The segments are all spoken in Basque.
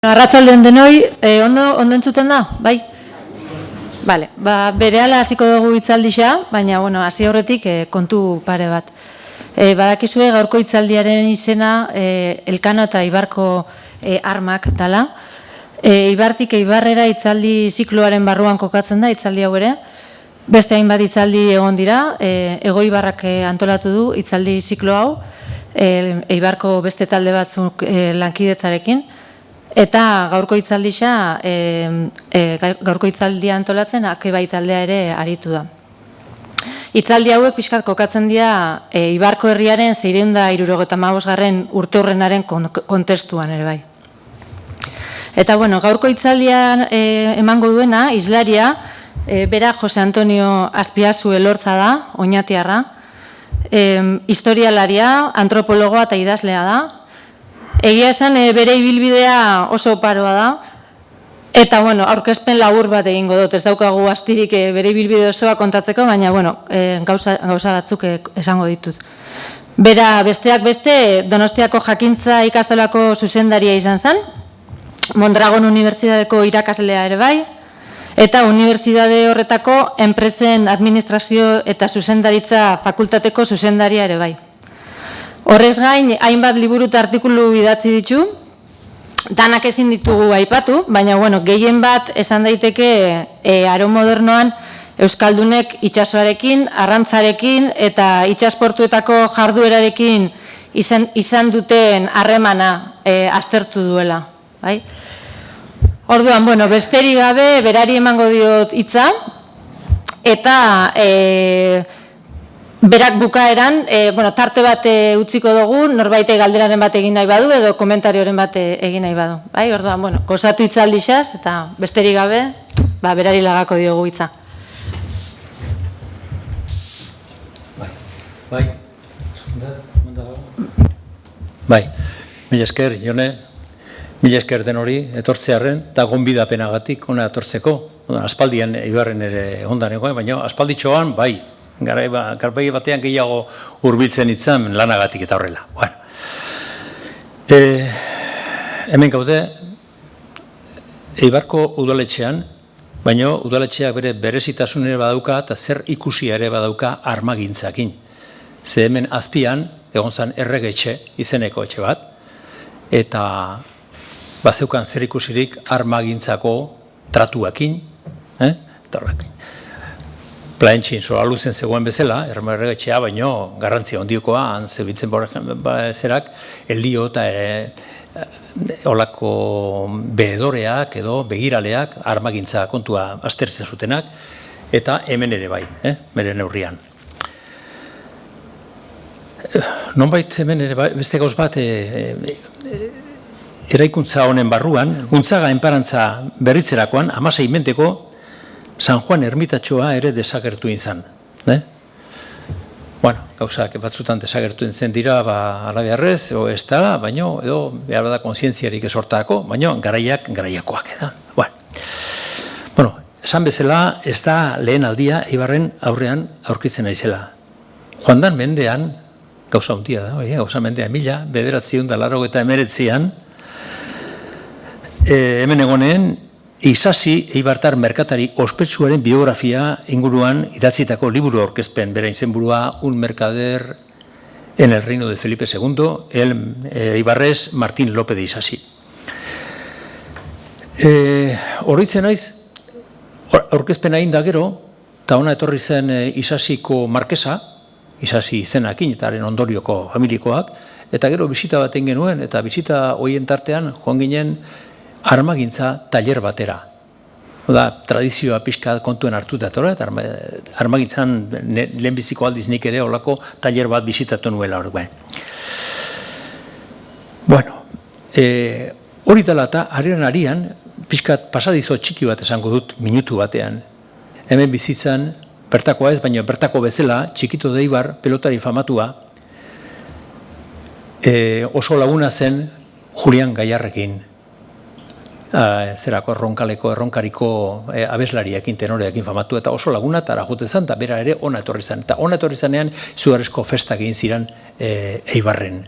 Arratsaldeon denoi, ondo entzuten da, bai? Bale, berehala hasiko dugu hitzaldia, baina hasi aurretik kontu pare bat. Badakizue gaurko hitzaldiaren izena Elkano eta Ibarko armak dela. Ibartik Ibarrera hitzaldi zikloaren barruan kokatzen da hitzaldi hau ere. Beste hainbat hitzaldi egon dira, Hego Ibarrak antolatu du hitzaldi ziklo hau, Ibarko beste talde batzuk lankidetzarekin. Eta gaurko hitzaldia antolatzen Akeba taldea ere aritu da. Hitzaldi hauek pixkat kokatzen dira Ibarko herriaren 675. urteurrenaren kontestuan ere bai. Eta gaurko hitzaldian emango duena hizlaria bera Jose Antonio Azpiazu Elortza da, oñatiarra, historialaria, antropologoa eta idazlea da. Egia esan bere ibilbidea oso oparoa da, eta aurkezpen labur bat egingo dut, ez daukagu astirik bere ibilbide osoa kontatzeko, baina gauza batzuk esango ditut. Bera besteak beste Donostiako Jakintza ikastolako zuzendaria izan zen, Mondragon Unibertsitateko irakaslea ere bai, eta unibertsitate horretako enpresen administrazio eta zuzendaritza fakultateko zuzendaria ere bai. Horrez gain, hainbat liburu eta artikulu idatzi ditu, danak ezin ditugu aipatu, baina gehien bat esan daiteke aro modernoan Euskaldunek itsasoarekin, arrantzarekin eta itsasportuetako jarduerarekin izan duten harremana aztertu duela. Orduan, besterik gabe, berari emango diot hitza, eta berak bukaeran, tarte bat utziko dugu, norbaitek galderaren bat egin nahi badu, edo komentarioren bat egin nahi badu. Orduan, gozatu hitzaldixaz, eta besterik gabe, berari lagako diogu hitza. Bai, mila esker, Jone, mila esker den hori, etortzearen, eta gonbidapenagatik ona etortzeko, aspaldian Ibarren ere ondanekoa, baina aspalditxoan, bai, garbai batean gehiago hurbiltzen itzan lanagatik eta horrela. Hemen gaude, Eibarko udaletxean, baina udaletxeak bere berezitasun ere badauka eta zer ikusi ere badauka armagintzakin. Ze hemen azpian, egon zen erregetxe, izeneko etxe bat, eta bazeukan zer ikusirik armagintzako tratuakin, eta horrekin. Plaentxin sola luzen zegoen bezala, erregetxea, baino garrantzia ondiokoa, han zebitzen zerak, eldio eta olako behedoreak edo begiraleak armagintza kontua aztertzen zutenak, eta hemen ere bai, bere neurrian. Nonbait hemen ere beste gauz bat eraikuntza honen barruan, Untzaga enparantza berritzerakoan, 16 mendeko San Juan ermitatxoa ere desagertu izan. Gauzak batzutan desagertu zen dira alabearrez, ez da, baina edo behar da kontzientziarik esortako, baina garaiakoak edan. Esan bezala, ez da lehen aldia Eibarren aurrean aurkitzen aizela. Joandan mendean, gauza hundia da, gauza mendean 1989an, hemen egonen, Isasi Eibartar merkatari ospetsuaren biografia inguruan idatzitako liburu aurkezpen, bera izenburua Un mercader en el reino de Felipe II, el eibarrez Martín López de Isasi. Horritzen naiz, aurkezpen egin da gero, eta ona etorri zen Isasiko markesa, Isasi izenakin eta haren ondorioko familikoak, eta gero bisita baten genuen, eta bisita horien tartean joan ginen armagintza taller batera. Tradizioa pixka kontuen hartuta etorra, eta armagintzan lehenbiziko aldiz nik ere olako taller bat bisitatu nuela hori. Hori dela eta arian, pixkat pasadizo txiki bat esango dut minutu batean. Hemen bizitzan, bertakoa ez, baina bertako bezala, txikito de Eibar, pelotari famatua, oso laguna zen Julian Gaiarrekin, zerako erronkariko abeslariakin, tenoreakin famatu, eta oso laguna, eta jute zen, eta bera ere ona etorri zen. Eta ona etorri zenean, izugarrizko festak egin ziren Eibarren.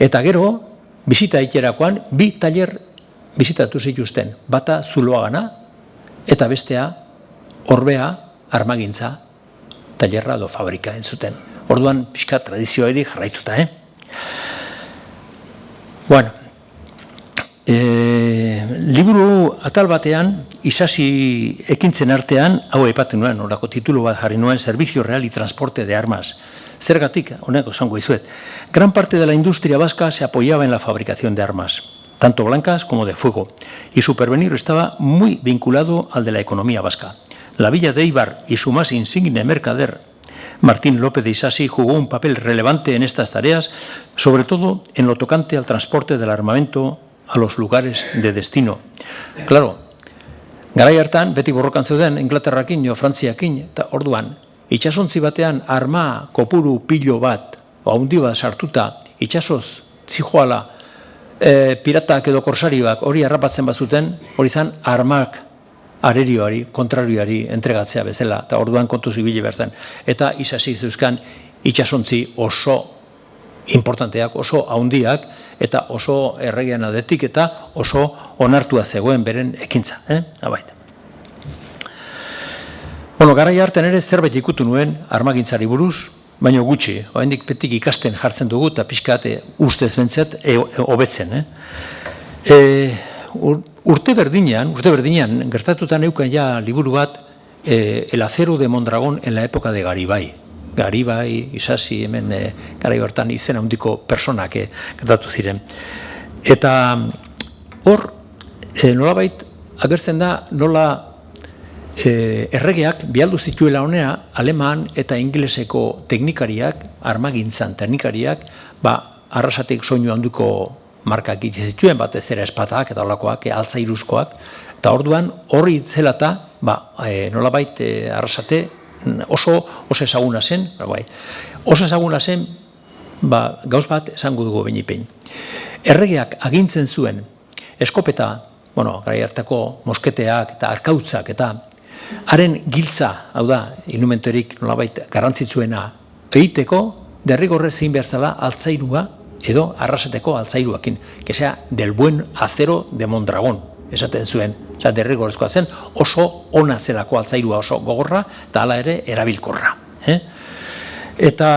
Eta gero, bisita iterakoan, bi taller bizitatu zituzten, bata Zuloagana eta bestea Orbea armagintza tailerra edo fabrika entzuten. Orduan pixka tradizioari jarraituta, Bueno, liburu atal batean, Isasi ekintzen artean, hau aipatu nuen, horako titulu bat jarri nuen, Servicio Real y Transporte de Armas. Zergatik, honeko esango izuet. Gran parte de la industria vasca se apoyaba en la fabricación de armas, tanto blancas como de fuego, y su porvenir estaba muy vinculado al de la economía vasca. La villa de Eibar y su más insigne mercader, Martín López de Isasi, jugó un papel relevante en estas tareas, sobre todo en lo tocante al transporte del armamento a los lugares de destino. Claro, garai hartan, beti borrokan zeuden, Inglaterrakin, Frantziakin, eta orduan, itxasontzi batean arma kopuru pilo bat, haundi bat sartuta, itxasoz zijoala piratak edo korsarioak hori harrapatzen bazuten, hori zan armak arerioari, kontrarioari entregatzea bezala, eta orduan kontuz ibili behar zen. Eta Isasi zeuzkan itxasontzi oso importanteak, oso haundiak, eta oso erregean adetik, eta oso onartua zegoen beren ekintza. Abait. Bueno, garai hartan ere zerbait ikutu nuen armagintzari buruz, baina gutxi, oraindik betik ikasten jartzen dugu, eta pixkat ustez bentzat hobetzen. Urte berdinean, gertatutan euken ja liburu bat, El acero de Mondragón en la época de Garibay. Garibay, Isasi, hemen garai hartan izena handiko personak gertatu ziren. Eta hor, nolabait, agertzen da nola erregeak bialdu zituela honea, aleman eta ingeleseko teknikariak, armagintzan teknikariak, arrasatek soinu handuko markak zituen, batez ere espatak eta olakoak, altzairuzkoak, eta orduan horri zelata, nolabait arrasate oso ezaguna zen, oso ezaguna zen, gauz bat esango dugu behin. Erregeak agintzen zuen eskopeta, garai hartako mosketeak eta arkautzak eta haren giltza, hau da, inumentorik nolabait garrantzitsuena egiteko, derrigorrez zein behar zela altzairua edo arrasateko altzairuakin, que sea del buen acero de Mondragón, esaten zuen, derrigorrezkoa zen, oso ona zelako altzairua, oso gogorra, eta hala ere erabilkorra. Eta,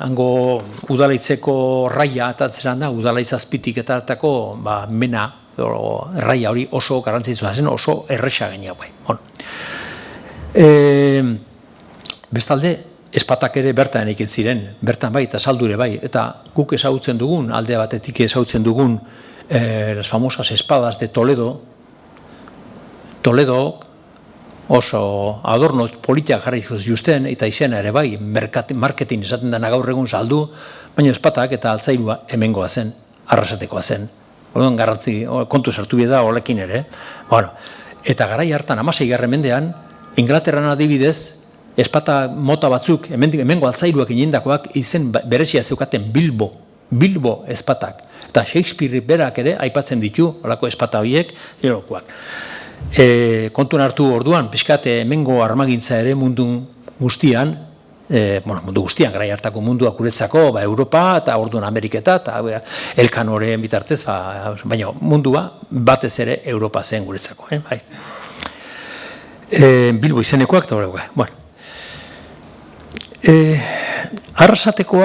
hango udalaitzeko raia atatzeran da, udalaitz azpitik eta hartako, mena, raia hori oso garrantzitsua zen, oso erresa gaina guai. Bestalde, espatak ere bertan egin ziren, bertan bai eta saldure bai, eta guk ezagutzen dugun, alde batetik ezagutzen dugun las famosas espadas de Toledo oso adorno politiak jarri justen, eta izena ere bai, marketing esaten dena gaur egun saldu, baina espatak eta altzairua hemengoa zen, arrasatekoa zen. Orduan garrantzi, kontu sartu da olekin ere. Eta garai hartan, 16. mendean, Inglaterran adibidez, espata mota batzuk, hemengo altzairuak inindakoak, izen berezia zeukaten Bilbo espatak. Eta Shakespeare berak ere aipatzen ditu, olako espata horiek, jerokoak. Kontun hartu orduan, pixkat hemengo armagintza ere mundu guztian, garai hartako mundua guretzako, Europa eta orduan Ameriketa, eta Elkanoren bitartez, baina mundua batez ere Europa zen guretzako. Bilbo izenekoak, eta horrekoak. Arrasateko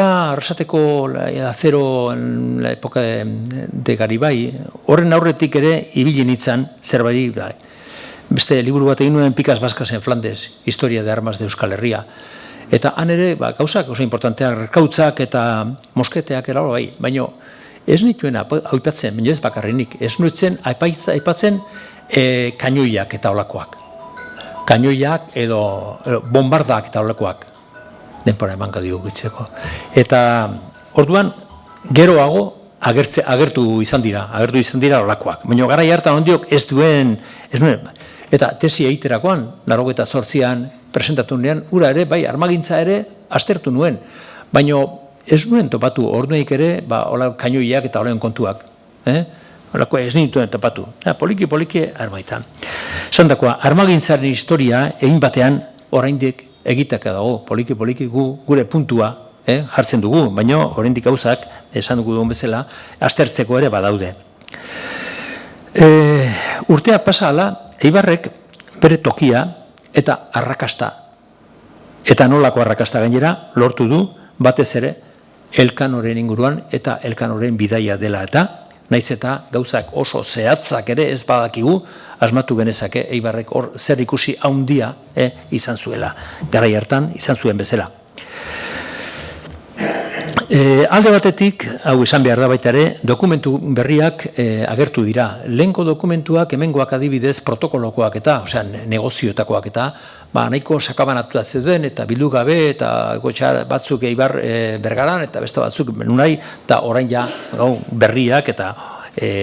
acero en la época de Garibay, horren aurretik ere ibili nintzen zerbait, beste liburu bat egin nuen Picas Vascas en Flandes, Historia de Armas de Euskal Herria, eta han ere gauzak oso importanteak, rekautzak eta mosketeak era bai, baina ez nituen aipatzen, baina ez bakarrinik, ez nuen aipatzen kainoiak eta olakoak. Kainoiak edo bombardak eta olakoak. Denpora emanka dugu gitzeko. Eta orduan, geroago agertu izan dira olakoak. Baina garai hartan ondiok ez duen, eta tesi egiterakoan, 98an presentatu nuen, ura ere, bai, armagintza ere, aztertu nuen. Baina ez nuen topatu, orduenik ere, kainoiak eta olen kontuak. Olako ez nintuen topatu. Poliki, arbaitan. Zandakoa, armagintzaren historia, egin batean, oraindik egitaka dago, poliki gure puntua jartzen dugu, baina oraindik gauzak, esan dugu duen bezala, aztertzeko ere badaude. Urteak pasa ala, Eibarrek bere tokia eta arrakasta, eta nolako arrakasta gainera, lortu du batez ere Elkanoren inguruan eta Elkanoren bidaia dela eta, naiz eta gauzak oso zehatzak ere ez badakigu, asmatu genezake Eibarrek hor zer ikusi handia izan zuela. Garai hartan izan zuen bezala. Alde batetik, hau esan behar da baita ere, dokumentu berriak agertu dira. Lehenko dokumentuak hemengoak adibidez protokolokoak eta, osea, negozioetakoak eta, nahiko sakabanatuta zeuden eta bildu gabe eta gotxa batzuk Eibar Bergaran eta beste batzuk Benunai eta orain ja berriak eta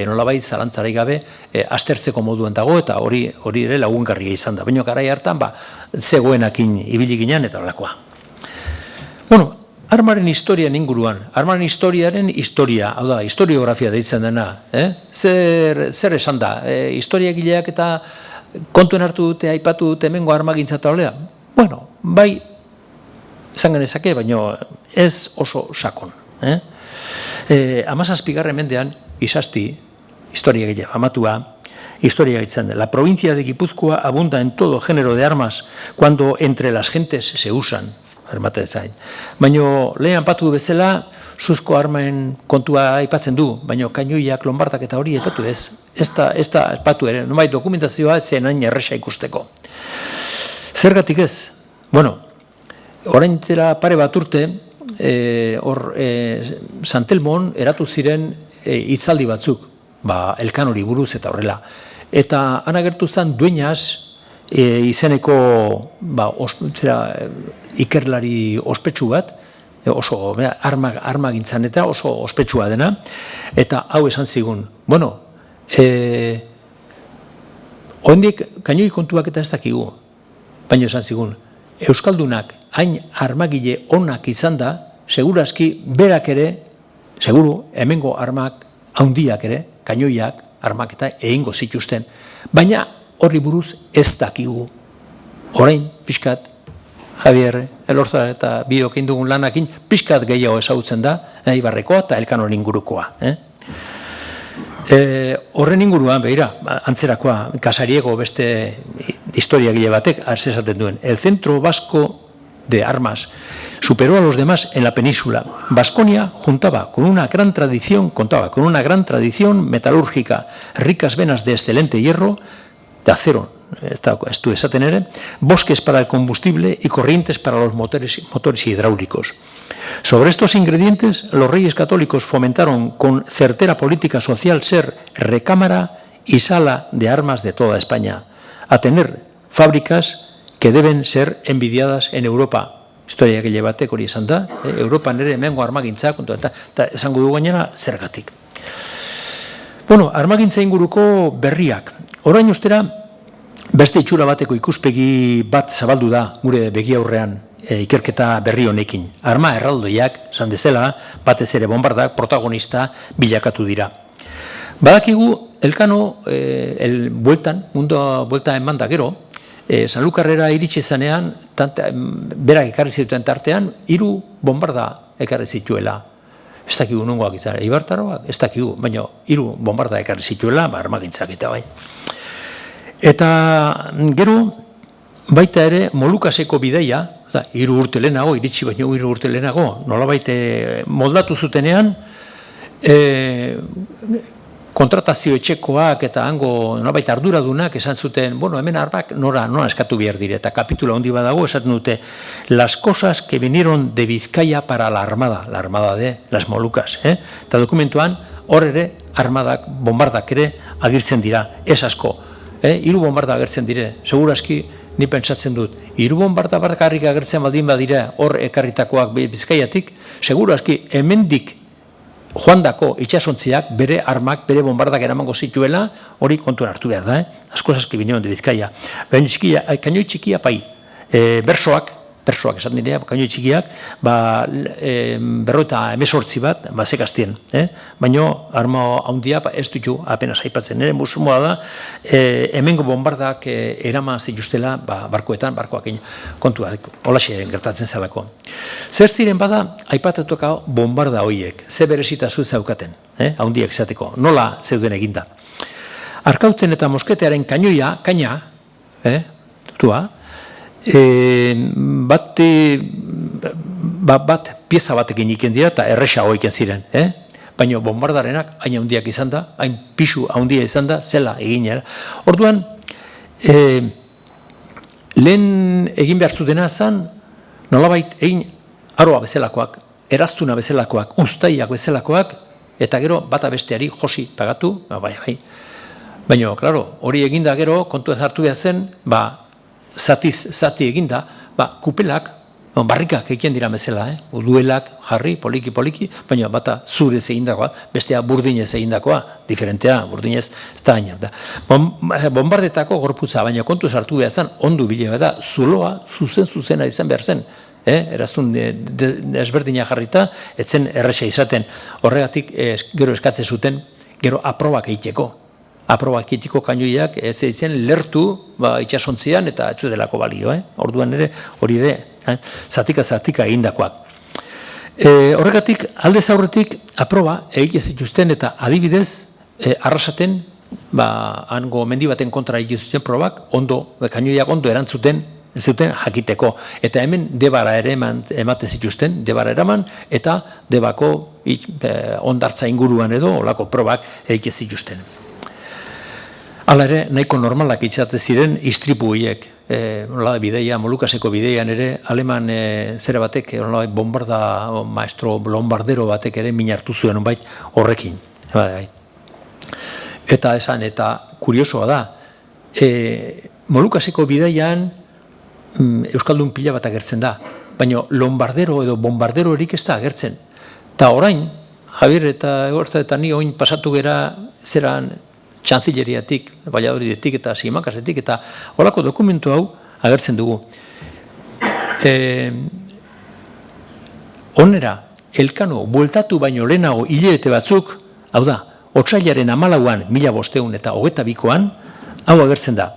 nolabait zalantzarik gabe aztertzeko moduen dago eta hori ere lagungarria izan da. Baina garai hartan zegoenakin ibili ginen eta holakoa. Bueno, armaren historiaren inguruan, armaren historiaren historia, hau da, historiografia deitzen dena, zer esan da, historiagileak eta kontuen hartu dute, aipatu dute hemengo armagintza eta olea? Bueno, bai, esan genezake, baina ez oso sakon. 17. mendean, Isasti, historiagile famatua, historia gaitzen, la provincia de Guipúzcoa abunda en todo género de armas cuando entre las gentes se usan. Baina lehen patu bezala, suzko armaen kontua aipatzen du, baina kainoiak, lombardak eta hori aipatu ez. Ez da aipatu ere, nomait dokumentazioa zen hain erresa ikusteko. Zergatik ez? Bueno, orain dela pare bat urte, Santelmon eratu ziren hitzaldi batzuk, Elkanori buruz eta horrela. Eta han agertu zen Dueñas, izeneko ikerlari ospetsu bat, oso armagintzan eta oso ospetsua dena, eta hau esan zigun. Bueno, oraindik kainoi kontuak eta ez dakigu, baina esan zigun, Euskaldunak hain armagile onak izan da, segurazki berak ere, seguru, hemengo armak handiak ere, kainoiak, armak eta egingo zituzten, baina horri buruz ez dakigu. Orain, pixkat, Javier Elorza eta biok indugun lanakin, pixkat gehiago ezagutzen da, Eibarrekoa eta Elkanoren ingurukoa. Horren inguruan, behira, antzerakoa, Casariego beste historiagile batek, esaten duen, el Centro Vasco de Armas superó a los demás en la península. Baskonia contaba con una gran tradición metalúrgica, ricas venas de excelente hierro, de acero, esto es a tener, bosques para el combustible y corrientes para los motores hidráulicos. Sobre estos ingredientes, los reyes católicos fomentaron con certera política social ser recámara y sala de armas de toda España, a tener fábricas que deben ser envidiadas en Europa. Historia que llevatek hori esan da, Europa nere hemengo armagintza, eta esango du gainera zergatik. Bueno, armagintza inguruko berriak. Orain ostera, beste itxura bateko ikuspegi bat zabaldu da gure begi aurrean ikerketa berri honekin. Arma erraldoiak, esan bezala, batez ere bombardak protagonista bilakatu dira. Badakigu, Elkano, buelta eman da gero, Sanlukarrera iritsi zanean, berak ekarri zituen tartean, 3 bombarda ekarri zituela. Ez dakigu nungoak izan, Eibartarroak, ez dakigu, baina 3 bombarda ekarri zituela, armagintzak eta bai. Eta gero, baita ere, Molukaseko bidaia, 3 urte lehenago, iritsi baino 3 urte lehenago, nolabait moldatu zutenean, kontratazio etxekoak eta hango nolabait arduradunak esan zuten, bueno, hemen armak nora eskatu behar dire, eta kapitula handi badago esaten dute, las cosas que vinieron de Bizkaia para la armada de las Molucas. Eta dokumentuan, hor ere, armadak, bombardak ere agirtzen dira, ez asko. 3 bombarda agertzen dire, segurazki, ni pentsatzen dut, 3 bombarda bakarrik agertzen baldin badira, hor ekarritakoak Bizkaiatik, segurazki, hemendik joandako itxasontziak bere armak, bere bombardak eramango zituela, hori kontuan hartu behar da, asko esaski bineon de Bizkaia. Kainoi txikia pai, bersoak esan direa, kainoi txikiak, 58 bat, zekastien. Baina, arma handia ez dutu apenas aipatzen. Nire musumoa da, hemengo bombardak erama zituztela barkoetan, barkoak kontua, holaxe gertatzen zelako. Zer ziren bada, aipatatuak bombarda horiek, ze berezitazu zaukaten, handiak izateko, nola zeuden eginda. Arkautzen eta Mosketearen kaina, bat pieza batekin iken dira eta erresa hoiken ziren, baina bombardarenak hain handiak izan da, hain pisu handia izan da, zela eginera. Orduan, lehen egin behar zutena zen, nolabait egin aroa bezalakoak, eraztuna bezalakoak, uztaiak bezalakoak, eta gero bata besteari josi pagatu, bai. Baina, klaro, hori eginda gero, kontu ez hartu behar zen, zati eginda, kupelak, barrikak egin dira bezala, duelak jarri, poliki, baina bata zurez egindakoa, bestea burdinez egindakoa, diferentea, burdinez, ez da gaina. Bombardetako gorputza, baina kontu ez hartu behar zen, ondu bile da, zuloa, zuzena izan behar zen, eraztun desberdina jarrita, etzen erresa izaten, horregatik gero eskatzen zuten, gero aprobak egiteko. Aprobak egiteko kainoiak ez zen lertu itxasontzian eta ez delako balio. Orduan ere, hori ere, zatika egindakoak. Horregatik, aldez aurretik aproba egite zituzten eta adibidez, arrasaten, hango mendi baten kontra egite zuten probak, kainoiak ondo erantzuten, zuten jakiteko. Eta hemen debara ere emate zituzten, debara eraman, eta debako ondartza inguruan edo, olako probak egite zituzten. Hala ere, nahiko normalak itxate ziren istripu horiek. Bideia, Molukaseko bideian ere, aleman zera batek, maestro bombardero batek ere minartu zuen honbait horrekin. Eta esan, eta kuriosoa da, Molukaseko bideian Euskaldun pila bat agertzen da, baina lombardero edo bombardero erik ez da agertzen. Eta orain, Javier eta Egorza eta ni oin pasatu gera zeran Txantzileriatik, Valladolidetik eta Simakasetik eta horako dokumentu hau agertzen dugu. Onera, Elkano, bueltatu baino lehenago hilabete batzuk, hau da, otsailaren 14an 1522an, hau agertzen da.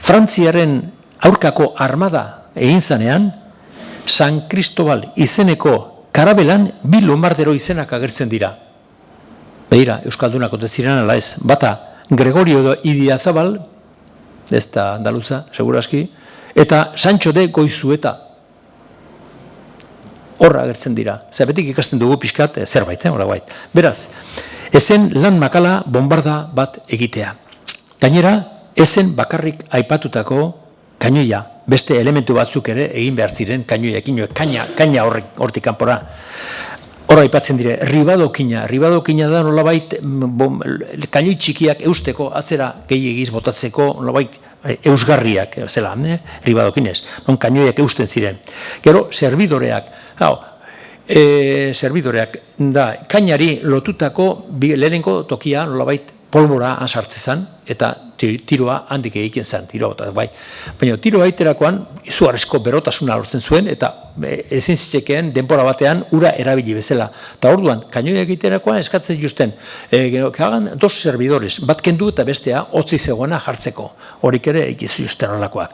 Frantziaren aurkako armada egin zanean, San Cristobal izeneko karabelan 2 lombardero izenak agertzen dira. Beira, Euskaldunak ote ziren ala ez. Bata, Gregorio Idiazabal, ez da andaluza, seguraski, eta Sancho de Goizueta. Horra agertzen dira. Betik ikasten dugu pixkat, zerbait, horabait. Beraz, ezen lan makala bombarda bat egitea. Gainera, ezen bakarrik aipatutako kainoia, beste elementu batzuk ere egin behar ziren kainoiekin, kaina hortik kanpora. Horra aipatzen dire, ribadokina da nolabait kainoi txikiak eusteko, atzera gehiagiz botatzeko nolabait eusgarriak, zela, ribadokinez, non kainoiak eusten ziren. Gero, serbidoreak da, kainari lotutako lehenengo tokia nolabait polbora sartzezan, eta tiroa handik egiten zen, bai. Baina tiroa egiterakoan izugarrizko berotasuna lortzen zuen, eta ezin zitekeen denbora batean ura erabili bezala. Eta orduan, kainoia egiterakoan eskatzen justen, que hagan 2 servidores, bat kendu eta bestea hotzi zegoena jartzeko. Horik ere egizu justen horrelakoak.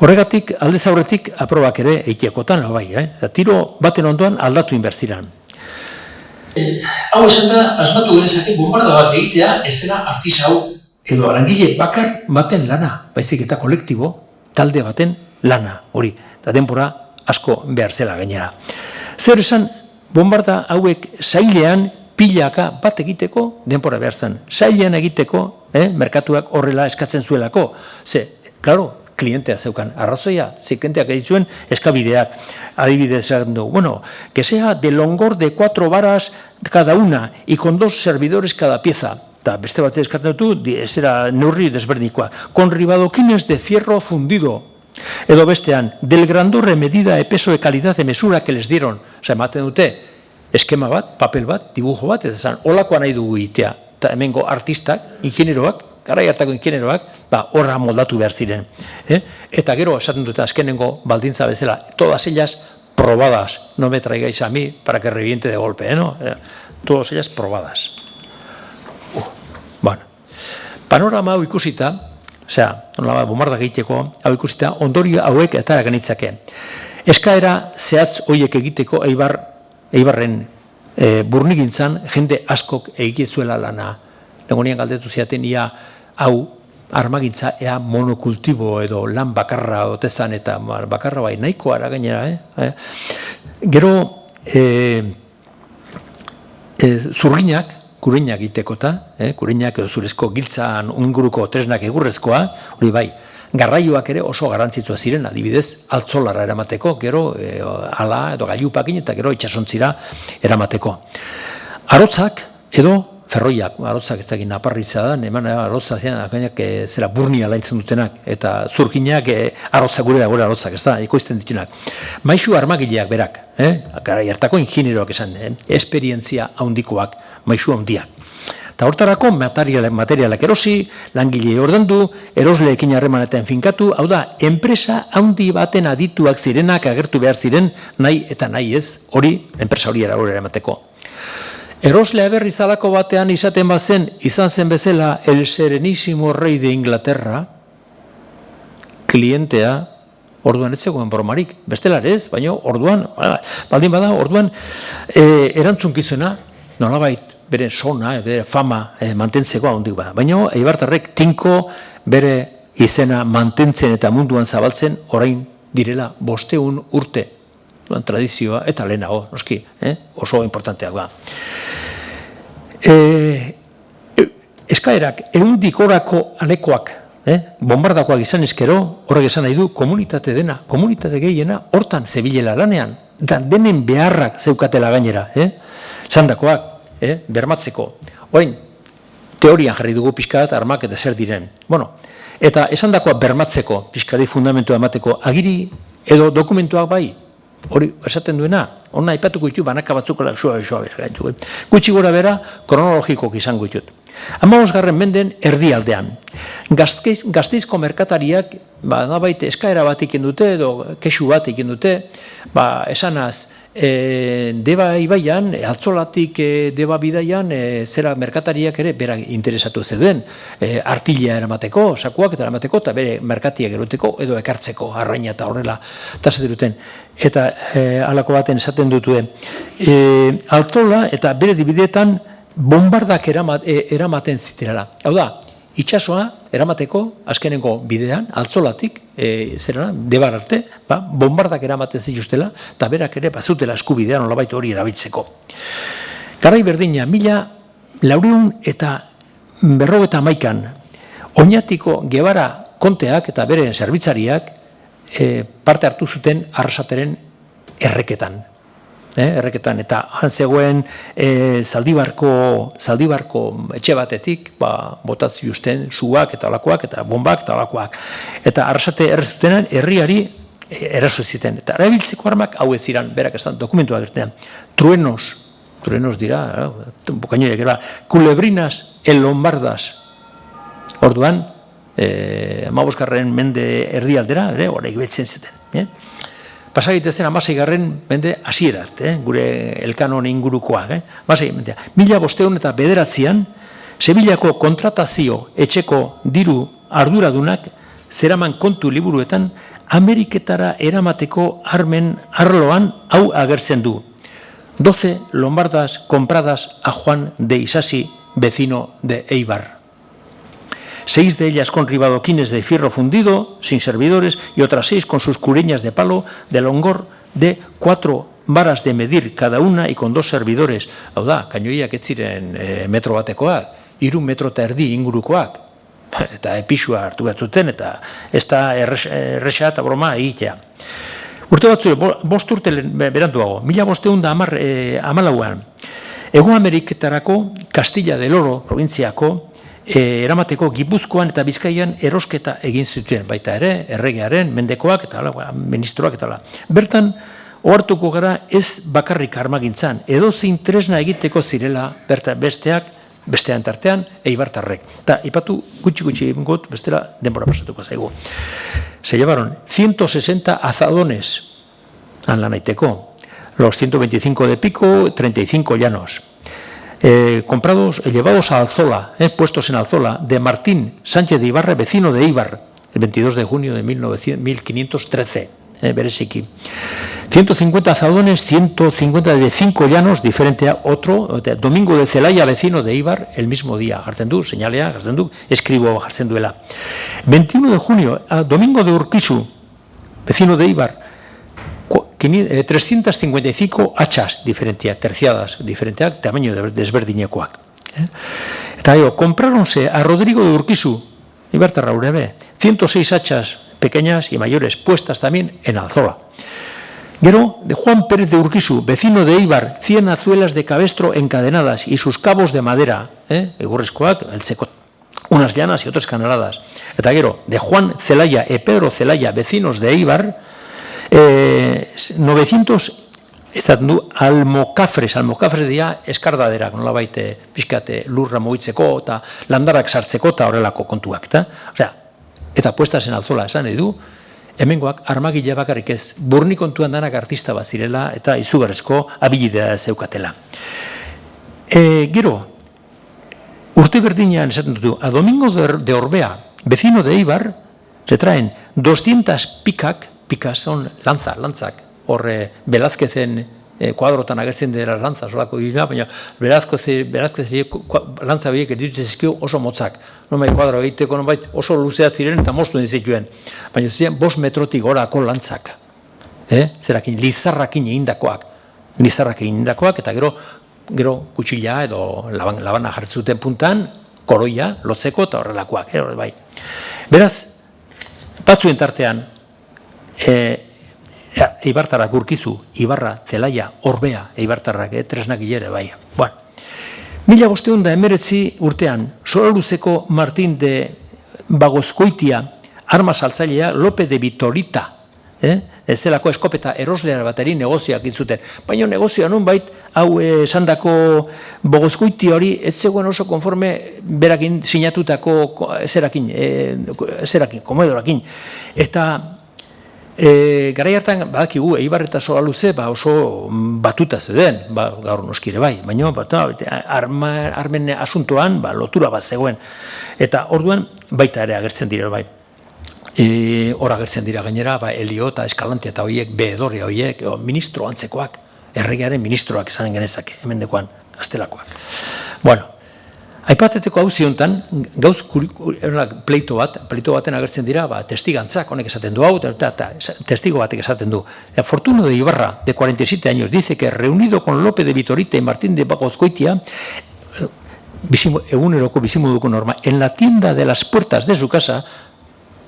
Horregatik, aldez aurretik aprobak ere egitekotan, bai, tiro baten ondoan aldatu inbertziran. Hau esan da, asmatu genezake bombarda bat egitea, ez zela artisau edo arangile bakar baten lana, baizik eta kolektibo, talde baten lana, hori, eta denbora asko behar zela gainera. Zer esan, bombarda hauek sailean pilaka bat egiteko denbora behar zen. Sailean egiteko, merkatuak horrela eskatzen zuelako. Klaro, klientea zeukan arrazoia, klienteak egin eskabideak, adibidez du, que sea de longor de 4 varas cada una y con 2 servidores cada pieza. Eta beste batzea eskatzen dut, ez era neurri desberdikoa. Con ribadoquines de fierro fundido. Edo bestean, del grandor, medida, peso, calidad, mesura que les dieron. Ematen dute, eskema bat, papel bat, dibujo bat, ez esan, olakoa nahi dugu itea. Eta hemengo artistak, ingenieroak, garai hartako ingenieroak, horra moldatu behar ziren. Eta gero, esaten dute azkenengo baldintza bezala, todas ellas probadas. No me traigáis a mí para que reviente de golpe, todas ellas probadas. Panorama hau ikusita, bombarda egiteko hau ikusita, ondorio hauek eta genitzake. Eskaera zehatz horiek egiteko Eibarren burnigintzan jende askok egitezuela lana. egonian galdetu ziaten ia hau armagintza ea monokultibo edo lan bakarra otezan eta bakarra bai nahikoa ara gainera. Gero zurginak, kureinak itekota, kureinak edo zurezko giltzan inguruko tresnak egurrezkoa, hori bai, garraioak ere oso garrantzitsua ziren, adibidez, altzolara eramateko, gero ala edo gailupakin eta gero itxasontzira eramateko. Arotzak edo ferroiak, arotzak ez dakit naparritza da, eman arotzak zera burnia laintzen dutenak, eta zurginak arotzak gure arotzak, ez da, ekoizten ditunak. Maisu armagileak berak, gara hartako ingenieroak esan, esperientzia handikoak, maisu handiak. Eta hortarako materialak erosi, langile ordendu, erosleekin harremanetan finkatu, hau da, enpresa handi baten adituak zirenak agertu behar ziren, nahi eta nahi ez, hori, enpresa hori eramateko. Eroslea berri zalako batean izaten bazen, izan zen bezala el serenísimo rey de Inglaterra, klientea, orduan ez zegoen bromarik, bestelar ez, baina orduan, baldin bada, orduan erantzunkizuna, nolabait bere sona, bere fama mantentzeko handik bada. Baina eibartarrek tinko bere izena mantentzen eta munduan zabaltzen orain direla 500 urte. Tradizioa eta lehenago, noski, oso importanteak ba. Eskaerak, 100 orako alekoak, bombardakoak izan ezkero, horrek esan nahi du, komunitate dena, komunitate gehiena, hortan zebilela lanean, eta denen beharrak zeukatela gainera, zandakoak, bermatzeko. Orain, teorian jarri dugu pixkat, armak eta zer diren. Bueno, eta esandakoa bermatzeko, pixkari fundamentua emateko, agiri edo dokumentuak bai, hori esaten duena, hona aipatuko ditu banaka batzukola gaitu. Gutxi gora bera, kronologikok izango ditut. 15. menden erdialdean. Gasteizko merkatariak, nabait eskaera bat iken dute, edo kexu bat iken dute, esanaz, Deba ibaian, altzolatik Deba bidaian, zera merkatariak ere bera interesatu zeuden, artilea eramateko, sakuak eta eramateko, eta bere merkatiak eroteko, edo ekartzeko, arraina eta horrela, tasatiruten. Eta halako baten esaten dutue, altzola eta bere dibideetan bombardak eramaten ziterala. Hau da, itxasoa eramateko, azkenengo bidean, altzolatik, Debar arte, bombardak eramaten zituztela, eta berak ere bazutela eskubidean nolabait hori erabiltzeko. Garai berdina, 1951 Oñatiko Gebara konteak eta bere zerbitzariak parte hartu zuten Arrasateren erreketan. Erreketan, eta han zegoen zaldibarko etxe batetik, botatzi justen suak eta alakoak, eta bombak eta alakoak. Eta Arrasate errezutenan herriari eraso ziten. Eta erabiltzeko armak hau ez ziren, berak ez da dokumentua gertean. Truenos dira, bukainoiak era, kulebrinas el lombardas. Orduan, 15. mende erdialdera, horreik betzen zeten. Pasagitezen 16. mende hasiera arte, gure elkanon ingurukoak. 1509 Sevillako kontratazio etxeko diru arduradunak zeraman kontu liburuetan Ameriketara eramateko arloan hau agertzen du. 12 lombardas compradas a Juan de Isasi, vecino de Eibar. 6 de ellas con ribadoquines de fierro fundido, sin servidores, y otras 6 con sus cureñas de palo de longor de 4 varas de medir cada una y con 2 servidores. Hau da, kainoiak ez ziren metro batekoak, 3 metro eta erdi ingurukoak, eta epixua hartu batzuten, eta ez da erresa eta broma egitea. Urte batzu, 5 urte beranduago, 1514 Hego Ameriketarako Castilla del Oro provintziako eramateko Gipuzkoan eta Bizkaian erosketa egin zituen, baita ere, erregearen, mendekoak eta ministroak eta bertan, ohartuko gara ez bakarrik armagintzan, edozein tresna egiteko zirela bestean tartean, eibartarrek. Eta ipatu gutxi egingot, bestela denbora pasatuko zaigu. Se llevaron 160 azadones han lan aiteko, los 125 de pico, 35 llanos. Llevados a Alzola, puestos en Alzola, de Martín Sánchez de Ibarra, vecino de Eibar, el 22 de junio de 1513. bereziki. 150 azadones, 150 de 5 llanos, diferente a otro, Domingo de Celaya, vecino de Eibar, el mismo día, jartzen du, señalea, jartzen du, eskribo jartzen duela. 21 de junio, Domingo de Urquizu, vecino de Eibar, 355 hachas diferenteak, terciadas diferenteak, tamaño desberdinekoak. Eta compráronse a Rodrigo de Urquizu, Eibartarra urebe, 106 hachas pequeñas y mayores, puestas también en Alzola. Gero, de Juan Pérez de Urquizu, vecino de Eibar, 100 azuelas de cabestro encadenadas y sus cabos de madera, egurrezkoak, unas llanas y otras canaladas. Eta gero, de Juan Celaya y Pedro Celaya, vecinos de Eibar, 900 almokafres dira eskardaderak, nolabait pixkate lurra mugitzeko eta landarak sartzeko eta horrelako kontuak. Eta puestas en Alzola esan edu, hemengoak armagile bakarrik ez, burni kontuan danak artista bat zirela eta izugarrezko abilidea zeukatela. Gero, urte berdinean esaten dutu, a Domingo de Orbea, vecino de Eibar, se traen 200 pikas son lantzak, horre Velázquezen kuadrotan agertzen dira lantzaz, horako dira, baina Velázquez lantza behiek editzen zizkio oso motzak. Nomai kuadro egiteko oso luzea ziren eta moztu dizituen. Baina ziren 5 metrotik gorako lantzak. Zerakin, lizarrakin egindakoak. Eta gero kutxila edo labana jartzuten puntan, koroia, lotzeko eta horrelakoak. Beraz, batzuen tartean, Eibartarrak Urkizu, Ibarra, Zelaia, Orbea, Eibartarrak, tresnak hilere, bai. 1519 urtean, Solaluzeko Martin de Bagozkoitia, arma saltzailea Lope de Vitorita, zelako eskopeta erosleara bateri negozioak izuten. Baina negozioa nun bait, hau esandako Bagozkoiti hori, ez zegoen oso konforme berakin sinatutako zerakin, komodorakin. Eta garai hartan, badakigu, Eibar eta Solaluze oso batuta zeuden, gaur noskire bai, baina armen asuntoan lotura bat zegoen. Eta orduan baita ere agertzen dira bai. Hor agertzen dira gainera, Elio eta Eskalante eta horiek, Beedorria horiek, ministro antzekoak, erregearen ministroak esanen genezake, hemendekoan, gaztelakoak. Aipateteko hau ziontan, gauz pleito baten agertzen dira, testigantzak honek esaten du hau, testigo batek esaten du. Fortuno de Ibarra, de 47 años, dice que reunido con Lope de Vitorita y Martín de Bagozkoitia, eguneroko bizimuduko norma, en la tienda de las puertas de su casa,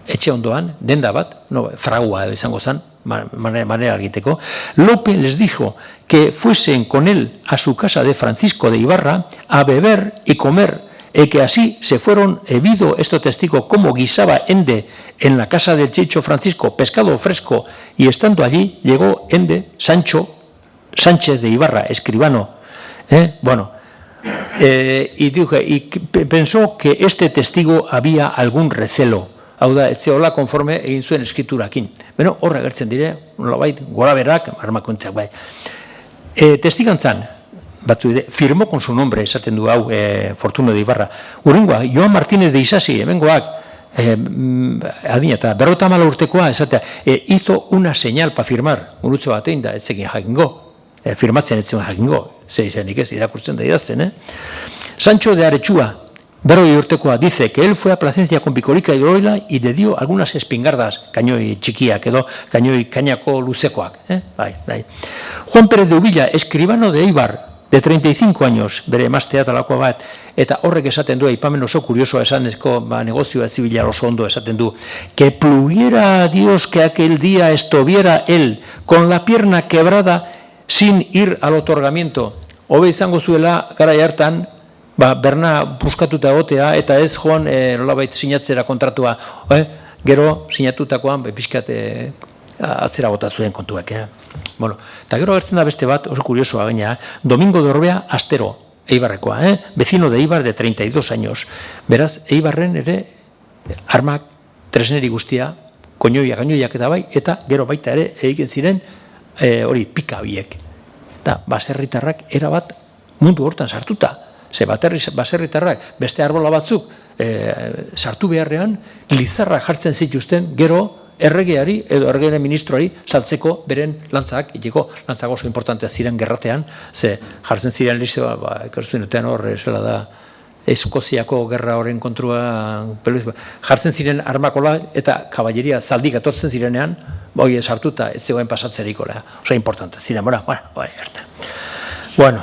etxe ondoan, denda bat, fragua izango zen, manera egiteko, Lope les dijo que fuesen con él a su casa de Francisco de Ibarra a beber y comer, y que así se fueron, vido esto testigo como guisaba Ende en la casa del Checho Francisco pescado fresco, y estando allí llegó Ende Sancho Sánchez de Ibarra, escribano, y pensó que este testigo había algún recelo. Hau da, ez zehola konforme egin zuen eskriturakin. Horra gertzen dire, nolabait, gora berak, armakontzak bai. Testigantzan, firmó con su nombre, esaten du hau, Fortuno de Ibarra. Urrengoa, Joan Martínez de Isasi, hemengoak, adina eta 50 urtekoa, esatea, hizo una señal para firmar, urutxo batein da, ez egin jakingo, firmatzen ez egin jakingo, zeizenik ez, irakurtzen da idazten, Sancho de Arechua, Berroi urtekoa, dice que él fue a Plasencia con Picorica y Oroila y le dio algunas espingardas, kainoi txikiak edo kainako luzekoak. Juan Pérez de Ubilla, escribano de Eibar, de 35 años, bere emaztea talakoa bat, eta horrek esaten du, aipamen oso kuriosoa esanezko negozioa zibila oso ondo esaten du, que pluguiera a Dios que aquel día estuviera él con la pierna quebrada sin ir al otorgamiento. Hobe izango zuela garai hartan, berna buskatuta egotea eta ez joan nolabait sinatzera kontratua. Gero sinatutakoan pixkat atzera bota zuen kontuak. Eta gero agertzen da beste bat, oso kuriosoa gaina, Domingo de Orbea Astero, Eibarrekoa, vecino de Eibar de 32 años. Beraz, Eibarren ere armak, tresneri guztia, gainoiak eta bai, eta gero baita ere egiten ziren hori pika biek. Eta baserritarrak erabat mundu hortan sartuta. Ze baserritarrak beste arbola batzuk sartu beharrean, lizarra jartzen zituzten, gero erregeari edo erregearen ministroari saltzeko beren lantzak, iteko lantzak oso importantea ziren gerratean, ze jartzen ziren lizioa, ikusten duten hor, zela da, Eskoziako gerra horren kontrua jartzen ziren armakola eta kaballeria zaldik atortzen zirenean, hori sartuta ez zegoen pasatzerikola, oso importante ziren, bueno,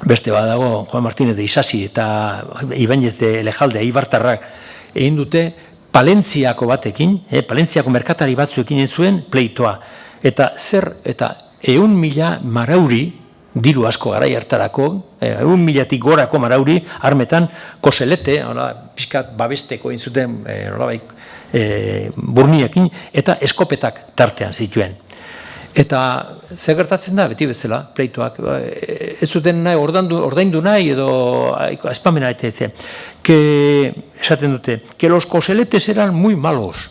beste badago Juan Martínez de Isasi eta Ibáñez de Lejalde, eibartarrak egin dute Palentziako batekin, Palentziako merkatari batzuekin zuen pleitoa, eta zer, eta 100.000 marauri, diru asko garai hartarako, 1.000-tik gorako marauri, armetan, koselete, pixkat babesteko egin zuten burniakin, eta eskopetak tartean zituen. Eta zer gertatzen da, beti bezala, pleitoak, ez zuten nahi, ordaindu nahi, edo espamena eta esaten dute, que los coseletes eran muy malos,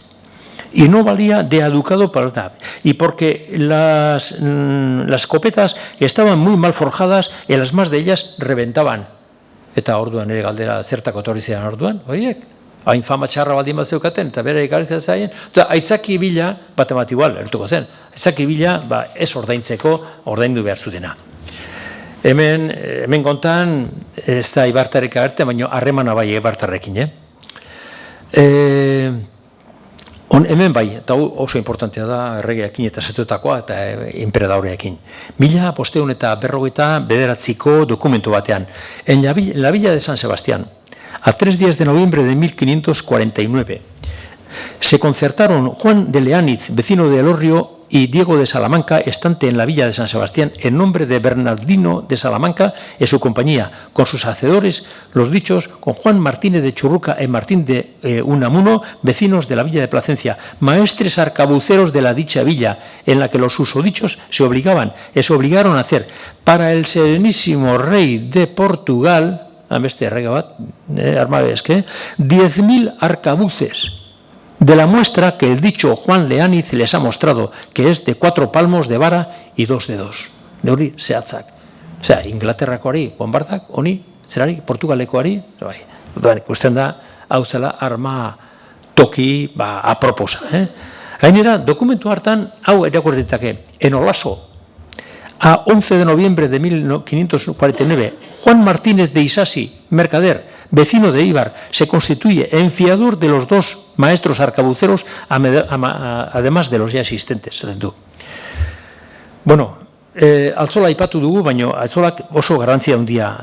y no valía de educado para nada. Y porque las escopetas estaban muy mal forjadas y las más de ellas reventaban. Eta orduan ere galdera zertako etorri ziren orduan, horiek, hain fama txarra baldin bat zeukaten, eta bere ikarritzen zaien, aitzaki bila, bat igual, ertuko zen, aitzaki bila, ez ordaintzeko, ordaindu behar zutena. Hemen kontan, ez da Ibartarek agerte, baina harremana bai Ibartarrekin, hemen bai, eta oso importantea da erregeakin eta setutakoa eta enperadaureakin. 1549ko dokumentu batean, en la villa de San Sebastián, a 3 días de noviembre de 1549, se concertaron Juan de Leániz, vecino de Elorrio, y Diego de Salamanca, estante en la villa de San Sebastián, en nombre de Bernardino de Salamanca y su compañía, con sus hacedores, los dichos, con Juan Martínez de Churruca y Martín de Unamuno, vecinos de la villa de Plasencia, maestres arcabuceros de la dicha villa, en la que los susodichos se obligaron a hacer para el serenísimo rey de Portugal, ameste errege bat, armabeske, 10.000 arcabuces, de la muestra que el dicho Juan Leániz les ha mostrado, que es de 4 palmos de vara y 2 dedos. De hori zehatzak. Osea, Inglaterrakoari bombardak, honi, zerari, Portugalekoari, ikusten da, hau zela arma toki aproposa. Gainera, dokumentu hartan, hau irakurritake, en Olaso, a 11 de noviembre de 1549, Juan Martínez de Isasi, mercader, vecino de Ibar, se constituye en fiador de los 2 maestros arcabuceros, además de los ya existentes. Bueno, altzola aipatu dugu, baina altzolak oso garrantzia handia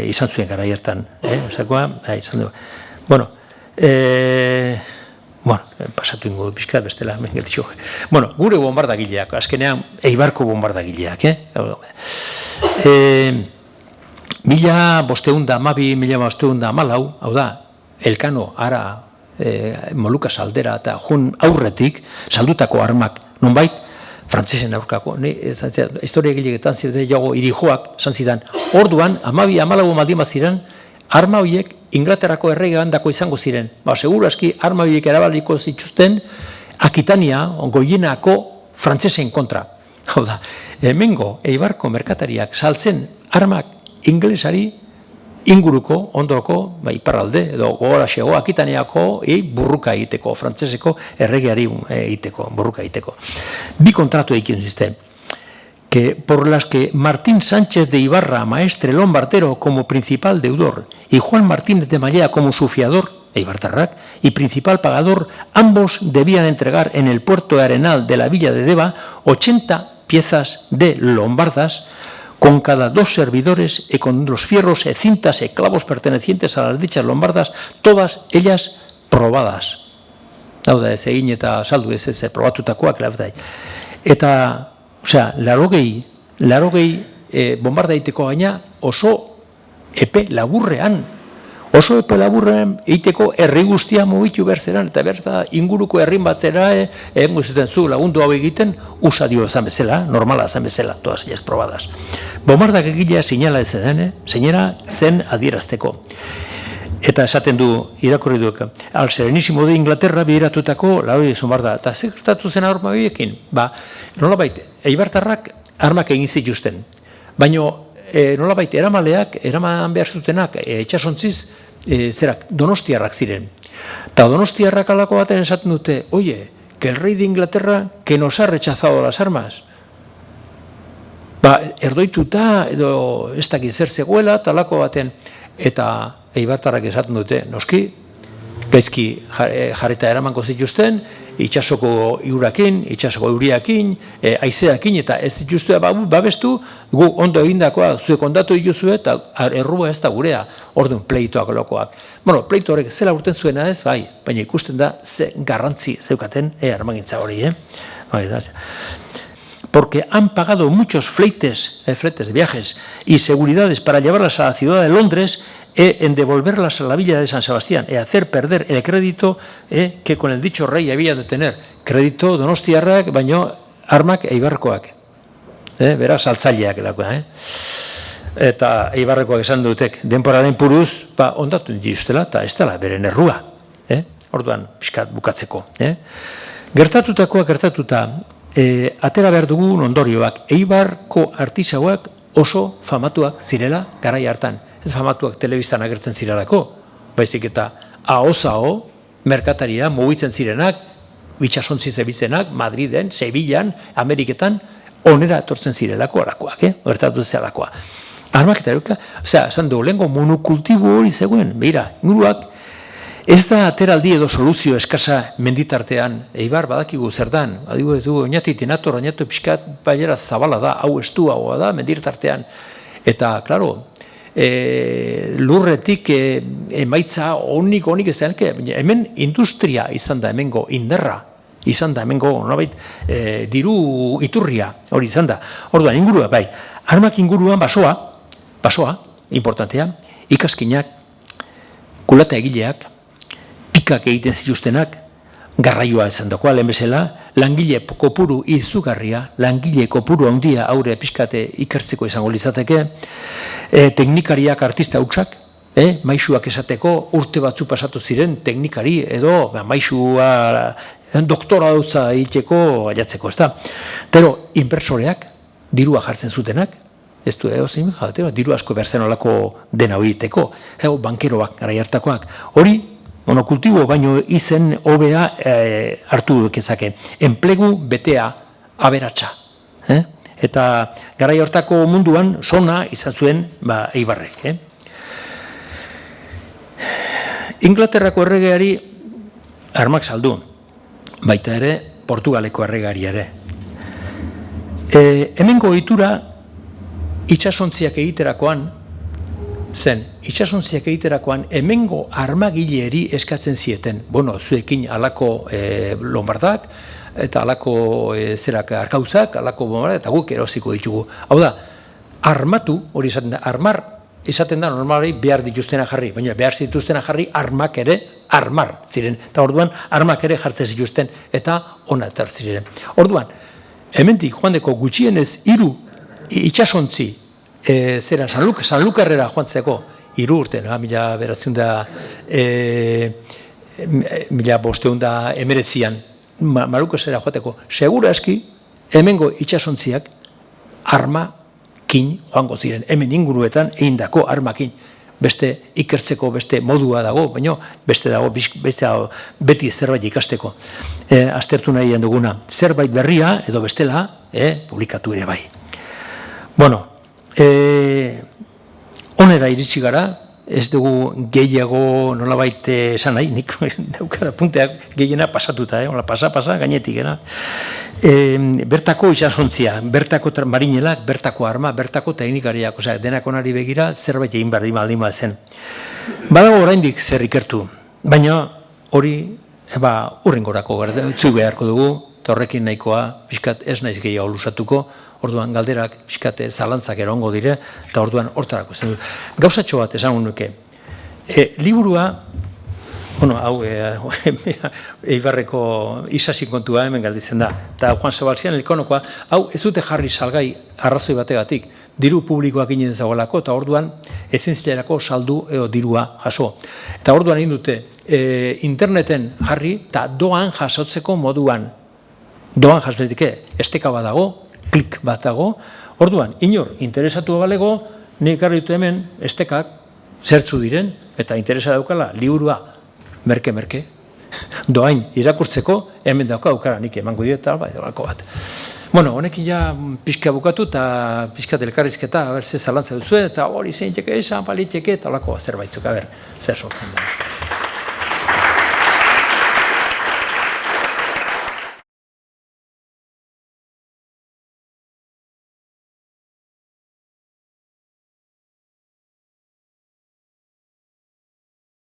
izan zuen gara hiertan. Bueno, pasatu ingo pixka, bestela, mengetxo. Bueno, gure bombardagileak, azkenean, Eibarko bombardagileak, 1514 hau da, Elkano, Ara, Molukas aldera eta jun aurretik saldutako armak, nonbait, frantzesen aurkako, historia egilegetan ziren jago irijoak, zidan, orduan, 12-14 maldin bat ziren, arma horiek Inglaterrako erregean dako izango ziren. Seguru aski, arma horiek erabaliko zituzten Akitania, Goienako frantzesen kontra. Hau da, hemengo Eibarko merkatariak saltzen armak ingelesari inguruko, ondoko, iparralde, edo gogoraxego, Akitaniako burruka egiteko, frantzeseko erregeari egiteko, burruka egiteko. 2 kontratu egiten zizten, que por las que Martín Sánchez de Ibarra, maestre lombardero como principal deudor, y Juan Martínez de Mallea como su fiador, Eibartarrak, y principal pagador, ambos debían entregar en el puerto de Arenal de la villa de Deva 80 piezas de lombardas, con cada 2 servidores y con los fierros y cintas y clavos pertenecientes a las dichas lombardas, todas ellas probadas. Hau da, ez egin eta saldu ez probatutakoak, eta, osea, 80 bombarda egiteko gaina oso epe laburrean egiteko herri guztia mugitu berzeran, eta berta inguruko herrin batzera egingo zuten zu lagundu hau egiten, usadio ezan bezala, normala ezan bezala, todas ellas probadas. Bombardak egilea sinala ez zen adierazteko. Eta esaten du, irakurri duek, al Serenísimo de Inglaterra bideratutako lauri bombarda. Eta zer gertatu zen arma horiekin? Nolabait, Eibartarrak armak egin zituzten. Baina nolabait, eraman behar zutenak, itxasontziz, Donostiarrak ziren. Eta Donostiarrak alako baten esaten dute, oie, que el rey de Inglaterra que nos ha rechazado las armas. Erdoituta edo ez dakit zer zegoela, talako baten, eta eibartarrak esaten dute, noski, gaizki jarrita eramango zituzten, itsasoko iurakin, itsasoko euriakin, haizeakin, eta ez zituzte babestu, gu ondo egindakoa, zuek ondatu dituzue, eta errua ez da gurea, orduan pleitoak lokoak. Bueno, pleito horrek zela urten zuena ez, bai, baina ikusten da ze garrantzi zeukaten armagintza hori, porque han pagado muchos fletes de viajes y seguridades para llevarlas a la ciudad de Londres en devolverlas a la villa de San Sebastián y hacer perder el crédito que con el dicho rey había de tener. Crédito donostiarrak, baino armak eibarkoak. Beraz, saltzaileak elakoa. Eta eibarrekoak esan dutek, denporaren puruz, ondatu dituztela, eta ez dela beren errua. Orduan, pixkat bukatzeko. Gertatutakoa gertatuta, atera behar dugun ondorioak, Eibarko artisauak oso famatuak zirela garai hartan. Ez famatuak telebistan agertzen zirelako, baizik eta ahoz-aho merkataria mugitzen zirenak, itsasontzi zebizenak, Madriden, Sevillan, Ameriketan, onera etortzen zirelako alakoak, gertatu zelakoa. Armak eta eruka, esan du, lehenko monokultibo hori zegoen, begira, inguruak, ez da ateraldi edo soluzio eskasa menditartean, Eibar badakigu zer dan, adigu ez du, oinatik inator, oinatu pixkat, bailera zabala da, hau estu, hau da, menditartean. Eta, klaro, lurretik emaitza honik ez da, hemen industria izan da, hemengo inderra, izan da, hemengo, nolabait, diru iturria, hori izan da. Orduan, ingurua, bai, armak inguruan basoa, importantea, ikaskinak, kulata egileak, pikak egiten zituztenak, garraioa esan dagoa, lehen bezala, langile kopuru izugarria, langile kopuru handia aurre pixkate ikertzeko izango litzateke, teknikariak artista hutsak, maisuak esateko urte batzu pasatu ziren teknikari edo maisua doktora dautza egiteko aiatzeko, ez da. Pero, inbersoreak, dirua jartzen zutenak, ez du, diru asko behar zen olako dena egiteko, bankeroak, garai hartakoak, hori, monokultibo baino izen hobea hartu dukezake. Enplegu betea aberatsa. Eta garai hortako munduan sona izan zuen Eibarrek. Inglaterrako erregeari armak saldu, baita ere Portugaleko erregeari ere. Hemengo ohitura itsasontziak egiterakoan zen, itsasontziak egiterakoan hemengo armagileri eskatzen zieten. Bueno, zuekin alako lombardak, eta alako zerak arkauzak, alako bombardak, eta guk erosiko ditugu. Hau da, armatu, hori esaten da, armar, esaten da normalari behar dituztena jarri, baina behar zituztena jarri armak ere armar ziren. Eta orduan, armak ere jartzen zituzten, eta ona ziren. Orduan, hemendik joandeko gutxienez 3 itsasontzi zera, Sanlukarrera joantzeko 3 urte, mila bosteunda emeretzian, Maluko zera joateko, segura eski, hemengo itsasontziak armakin joango ziren, hemen inguruetan egindako armakin, beste ikertzeko beste modua dago, baina beste dago, beti zerbait ikasteko. Aztertu nahi duguna, zerbait berria, edo bestela, publikatu ere bai. Bueno, onera iritsi gara, ez dugu gehiago nolabait esan nahi, nik daukara punteak gehiena pasatuta, pasa, gainetik, bertako isasontzia, bertako marinelak, bertako arma, bertako teknikariak, denak onari begira, zerbait egin behar dima zen. Badago oraindik zer ikertu, baina hori, urrengorako utzi beharko dugu, eta horrekin nahikoa, pixkat ez naiz gehiago lusatuko, orduan galderak pixkate zalantzak erongo dire, eta orduan hortarako zen dut. Gauzatxo bat esan nuke, liburua, hau Eibarreko Isasi kontua hemen galditzen da, eta Juan Sebastián Elkonokoa, hau ez dute jarri salgai arrazoi bategatik, diru publikoak inen zagoelako, eta orduan ezin zilerako saldu edo dirua jaso. Eta orduan egin dute, interneten jarri, eta doan jasotzeko moduan, doan jasletike, esteka bat dago, klik bat dago, orduan, inor, interesatu balego, nik harri dut hemen, estekak, zertzu diren, eta interesa daukala, liburua, merke, doain irakurtzeko, hemen dauka aukera nik emango dio eta horako bat. Bueno, honekin ja pixka bukatu eta pixka elkarrizketa, ze zalantza duzuen, eta hori zein teke esan, baliteke, eta horako zerbaitzuk, zer sortzen da.